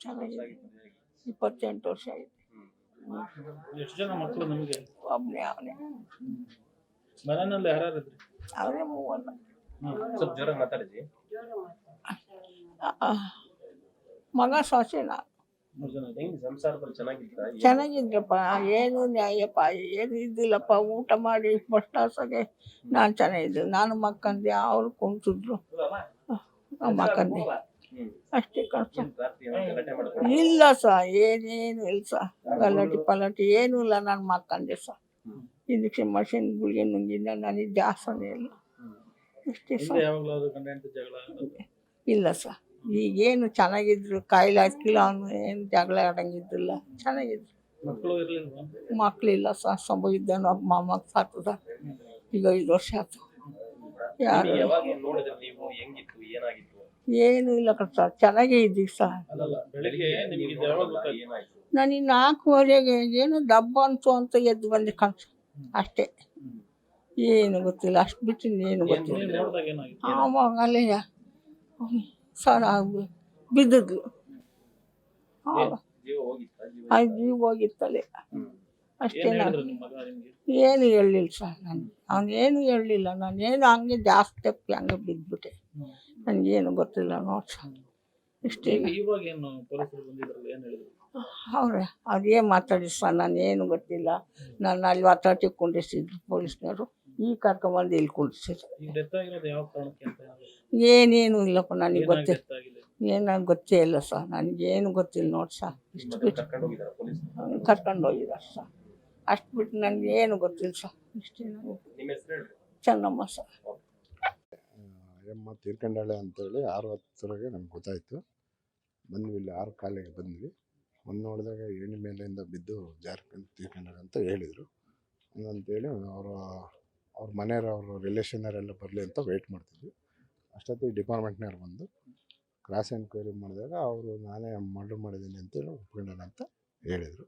ಚೆನ್ನಾಗಿದೆ. 28 ವರ್ಷ ಆಗಿದೆ. ಎಷ್ಟು ಜನ ಮಕ್ಕಳು ನಿಮಗೆ? ಒಬ್ಬನೇ ಅವನೇ. ಮನೆಯಲ್ಲಿ ಯಾರ್ಯಾರಿದ್ರಿ? ಅವರೇ ಮೂವರು. ಸ್ವಲ್ಪ ಜೋರಾಗಿ ಮಾತಾಡಿದ್ರಿ. ಮಗ ಸೊಸೆ ನಾನು. ಹೆಂಗ್ ಸಂಸಾರದಲ್ಲಿ ಚೆನ್ನಾಗಿತ್ತ? ಚೆನ್ನಾಗಿದ್ರಪ್ಪ, ಏನು ನ್ಯಾಯಪ್ಪ, ಏನು ಇದ್ದಿಲ್ಲಪ್ಪ. ಊಟ ಮಾಡಿ ಫಸ್ಟ್ ಕ್ಲಾಸಾಗೆ ನಾನು ಚೆನ್ನಾಗಿದ್ದೆ. ನಾನು ಮಕ್ಕಂದೆ, ಅವ್ರು ಕುಂತಿದ್ರು, ಮಕ್ಕಂದೆ ಅಷ್ಟೇ ಕಷ್ಟ. ಇಲ್ಲ ಸ, ಏನೇನು ಇಲ್ಲ ಸ, ಗಲಾಟೆ ಪಲಾಟೆ ಏನೂ ಇಲ್ಲ. ನಾನು ಮಕ್ಕಂದೆ ಸ. ಇಂಜೆಕ್ಷನ್ ಮಷಿನ್ ಗುಳಿಗೆ ನುಂಗಿದ್ದ, ನನಗೆ ಜಾಸ್ತಿನೇ ಇಲ್ಲ. ಅಷ್ಟೇ ಸ. ಇಲ್ಲ ಸ, ಈಗೇನು ಚೆನ್ನಾಗಿದ್ರು, ಕಾಯಿಲೆ ಹಾಕಿಲ್ಲ, ಅವನು ಏನು ಜಗಳ ಆಡಂಗಿದ್ದಿಲ್ಲ, ಚೆನ್ನಾಗಿದ್ರು. ಮಕ್ಕಳಿಲ್ಲ ಸ, ಸಂಭವಿದ್ದಾನು ಒಬ್ಬ ಮೊಮ್ಮಗ ಸಾತದ, ಈಗ 5 ವರ್ಷ ಆಯ್ತು. ಯಾರು ಏನು ಇಲ್ಲ ಕಷ್ಟ, ಚೆನ್ನಾಗೇ ಇದ್ದೀವಿ ಸ. ನನಗೆ 4:15 ಏನು ದಬ್ಬ ಅಂತ ಎದ್ದು ಬಂದೆ ಕನ್ಸ, ಅಷ್ಟೇ. ಏನು ಗೊತ್ತಿಲ್ಲ, ಅಷ್ಟು ಬಿಟ್ಟು ಏನು ಗೊತ್ತಿಲ್ಲ. ಆವಾಗ ಅಲ್ಲೇ ಸರ ಬಿದ್ದದ್ಲು, ಜೀವ ಹೋಗಿತ್ತಲೆ ಅಷ್ಟೇ. ಏನು ಹೇಳಲಿಲ್ಲ ಸರ್, ಅವನೇನು ಹೇಳಲಿಲ್ಲ. ನಾನೇನು ಹಂಗೆ ಜಾಸ್ತಿ ತಪ್ಪಿ ಹಂಗೆ ಬಿದ್ದುಬಿಟ್ಟೆ, ನನಗೇನು ಗೊತ್ತಿಲ್ಲ ನೋಡಿ ಸರ್. ಇಷ್ಟೇ. ಅವ್ರೆ ಅದೇನು ಮಾತಾಡಿ ಸರ್, ನಾನೇನು ಗೊತ್ತಿಲ್ಲ. ನಾನು ಅಲ್ಲಿ ಒತ್ತಾಟಿ ಕುಂಡಿಸಿದ್ರು ಪೊಲೀಸ್ನವರು, ಈಗ ಕರ್ಕೊಂಬಂದು ಇಲ್ಲಿ ಕುಂಡಿಸಿದ್ರು. ಏನೇನು ಇಲ್ಲಪ್ಪ, ನನಗೆ ಗೊತ್ತಿಲ್ಲ, ಏನಾಗ ಗೊತ್ತೇ ಇಲ್ಲ ಸರ್, ನನಗೇನು ಗೊತ್ತಿಲ್ಲ ನೋಡಿ ಸರ್. ಇಷ್ಟು ಬಿಟ್ಟು ಕರ್ಕೊಂಡು ಹೋಗಿದ್ದಾರೆ ಸರ್, ಅಷ್ಟು ಬಿಟ್ಟು ನನಗೇನು ಗೊತ್ತಿಲ್ಲ ಸರ್. ಇಷ್ಟೇ. ಚೆನ್ನಮ್ಮ ಸರ್. ಅಯ್ಯಮ್ಮ ತೀರ್ಕೊಂಡಾಳೆ ಅಂತೇಳಿ 6:10 ನಮ್ಗೆ ಗೊತ್ತಾಯಿತು. ಬಂದ್ವಿ, ಇಲ್ಲಿ 6 ಕಾಲಿಗೆ ಬಂದ್ವಿ. ಒಂದು ನೋಡಿದಾಗ ಏಣಿ ಮೇಲಿಂದ ಬಿದ್ದು ಜಾರ್ಕೊಂಡು ತೀರ್ಕೊಂಡಾಳೆ ಅಂತ ಹೇಳಿದರು. ಹಂಗಂತೇಳಿ ಅವ್ರ ಮನೆಯವರು ರಿಲೇಷನವರೆಲ್ಲ ಬರಲಿ ಅಂತ ವೆಯ್ಟ್ ಮಾಡ್ತಿದ್ವಿ. ಅಷ್ಟೊತ್ತಿಗೆ ಡಿಪಾರ್ಟ್ಮೆಂಟ್ನವ್ರು ಬಂದು ಕ್ರಾಸ್ ಎನ್ಕ್ವೈರಿ ಮಾಡಿದಾಗ ಅವರು ನಾನೇ ಮರ್ಡರ್ ಮಾಡಿದ್ದೀನಿ ಅಂತೇಳಿ ಒಪ್ಕೊಂಡಾನೆ ಅಂತ ಹೇಳಿದರು.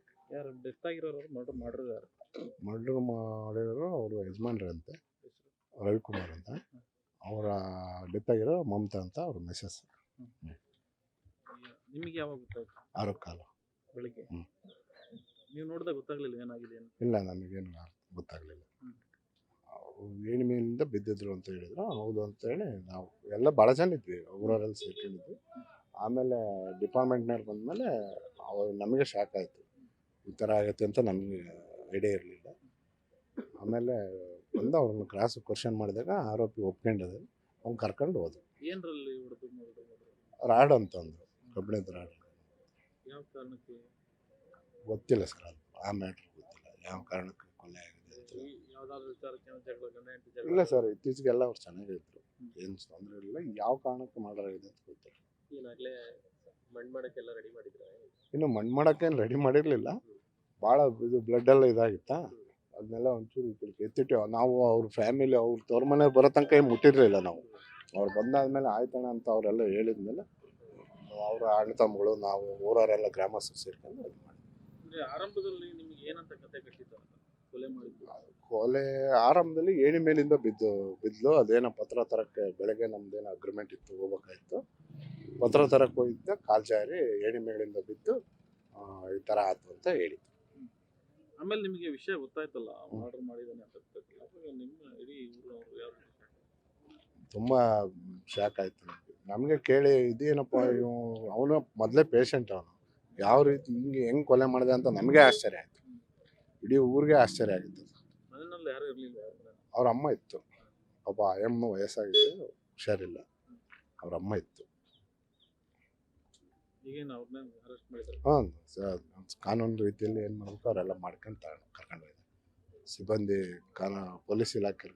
ಮರ್ಡರ್ ಮಾಡಿರೋರು ಅವರು ಯಜಮಾನ್ರಂತೆ, ರವಿಕುಮಾರ್ ಅಂತ. ಅವರ ಡೆತ್ ಆಗಿರೋ ಮಮತಾ ಅಂತ ಅವ್ರ ಮಿಸಸ್. ನಿಮಗೆ ಯಾವಾಗ ಗೊತ್ತಾಯ್ತು? 6:15 ಬೆಳಿಗ್ಗೆ. ನೀವು ನೋಡಿದಾಗ ಗೊತ್ತಾಗ್ಲಿಲ್ಲ ಏನಾಗಿದೆ? ಇಲ್ಲ, ನಮಗೇನು ಗೊತ್ತಾಗಲಿಲ್ಲ. ಏಣಿ ಮೇಲಿಂದ ಬಿದ್ದಿದ್ರು ಅಂತ ಹೇಳಿದ್ರು. ಹೌದು ಅಂತೇಳಿ ನಾವು ಎಲ್ಲ ಭಾಳ ಜನ ಇದ್ವಿ, ಊರವರೆಲ್ಲ ಸೇರ್ಕೊಂಡಿದ್ವಿ. ಆಮೇಲೆ ಡಿಪಾರ್ಟ್ಮೆಂಟ್ನವ್ರು ಬಂದಮೇಲೆ ನಮಗೆ ಶಾಕ್ ಆಯಿತು, ಈ ಥರ ಆಗುತ್ತೆ ಅಂತ ನಮಗೆ ಐಡಿಯಾ ಇರಲಿಲ್ಲ. ಆಮೇಲೆ ಬಂದು ಅವ್ರನ್ನ ಕ್ರಾಸ್ ಕ್ವಶನ್ ಮಾಡಿದಾಗ ಆರೋಪಿ ಒಪ್ಕೊಂಡಿದ್ದೆ, ಅವ್ನು ಕರ್ಕೊಂಡು ಹೋದ್ರು. ಏನರಲ್ಲಿ ರಾಡ್ ಅಂತಂದ್ರು, ಕಬ್ಬಿಣದ ರಾಡ್. ಯಾವ ಕಾರಣಕ್ಕೆ ಗೊತ್ತಿಲ್ಲ ಸರ್, ಅದು ಆ ಮ್ಯಾಟ್ರ್ ಗೊತ್ತಿಲ್ಲ, ಯಾವ ಕಾರಣಕ್ಕೆ ಕೊಲೆ ಆಗಿದೆ ಅಂತ. ಇಲ್ಲ ಸರ್, ಇತ್ತೀಚೆಗೆಲ್ಲ ಅವ್ರು ಚೆನ್ನಾಗಿದ್ರು, ಏನು ತೊಂದರೆ ಇಲ್ಲ. ಯಾವ ಕಾರಣಕ್ಕೆ ಮಾಡಾಗಿದೆ ಅಂತ ಗೊತ್ತಿಲ್ಲ. ಇನ್ನು ಮಣ್ಣು ಮಾಡೋಕ್ಕೇನು ರೆಡಿ ಮಾಡಿರಲಿಲ್ಲ. ಭಾಳ ಇದು ಬ್ಲಡ್ಡೆಲ್ಲ ಇದಾಗಿತ್ತಾ, ಅದನ್ನೆಲ್ಲ ಒಂಚೂರು ಎತ್ತಿಟ್ಟು ನಾವು ಅವ್ರ ಫ್ಯಾಮಿಲಿ ಅವ್ರ ತವ್ರ ಮನೆಯವ್ರು ಬರೋ ತನಕ ಏನು ಮುಟ್ಟಿರಲಿಲ್ಲ ನಾವು. ಅವ್ರು ಬಂದಾದ್ಮೇಲೆ ಆಯ್ತಣ್ಣ ಅಂತ ಅವರೆಲ್ಲ ಹೇಳಿದ್ಮೇಲೆ ಅವರ ಅಣ್ಣ ತಮ್ಮಗಳು ನಾವು ಊರವರೆಲ್ಲ ಗ್ರಾಮಸ್ಥರು ಸೇರ್ಕೊಂಡು ಇದು ಮಾಡಿದ್ವಿ. ಆರಂಭದಲ್ಲಿ ನಿಮಗೆ ಏನಂತ ಕತೆ ಕಟ್ಟಿದ್ದಾರೆ? ಕೊಲೆ ಆರಂಭದಲ್ಲಿ ಏಣಿ ಮೇಲಿಂದ ಬಿದ್ಲು. ಅದೇನೋ ಪತ್ರ ತರಕ್ಕೆ ಬೆಳಗ್ಗೆ ನಮ್ದೇನೋ ಅಗ್ರಿಮೆಂಟ್ ಇತ್ತು, ಹೋಗ್ಬೇಕಾಯ್ತು. ಪತ್ರ ತರಕ್ಕೆ ಹೋಗಿದ್ದೆ, ಕಾಲು ಜಾರಿ ಏಣಿ ಮೇಲಿಂದ ಬಿದ್ದು ಈ ಥರ ಆಯ್ತು ಅಂತ ಹೇಳಿದ್ದು. ಆಮೇಲೆ ನಿಮಗೆ ವಿಷಯ ಗೊತ್ತಾಯ್ತಲ್ಲ, ಆರ್ಡರ್ ಮಾಡಿದ್ದಾನೆ ಅಂತ ನಿಮ್ಮ ಇಡೀ ತುಂಬ ಶಾಕ್ ಆಯಿತು ನಮಗೆ ಕೇಳಿ. ಇದೇನಪ್ಪ ಅವನು ಮೊದಲೇ ಪೇಷಂಟ್, ಅವನು ಯಾವ ರೀತಿ ಹಿಂಗೆ ಹೆಂಗೆ ಕೊಲೆ ಮಾಡಿದೆ ಅಂತ ನಮಗೆ ಆಶ್ಚರ್ಯ ಆಯಿತು, ಇಡೀ ಊರಿಗೆ ಆಶ್ಚರ್ಯ ಆಗಿತ್ತು. ಮನೆಯಲ್ಲಿ ಯಾರು ಇರಲಿಲ್ಲ? ಅವ್ರ ಅಮ್ಮ ಇತ್ತು, ಪಾಪ ಅಯ್ಯಮ್ಮ ವಯಸ್ಸಾಗಿದೆ, ಹುಷಾರಿಲ್ಲ, ಅವ್ರ ಅಮ್ಮ ಇತ್ತು. ಹಾಂ, ಕಾನೂನು ರೀತಿಯಲ್ಲಿ ಏನು ಮಾಡಬೇಕು ಅವರೆಲ್ಲ ಮಾಡ್ಕೊಂಡು ಕರ್ಕೊಂಡು ಹೋಗಿದೆ. ಸಿಬ್ಬಂದಿ ಪೊಲೀಸ್ ಇಲಾಖೆ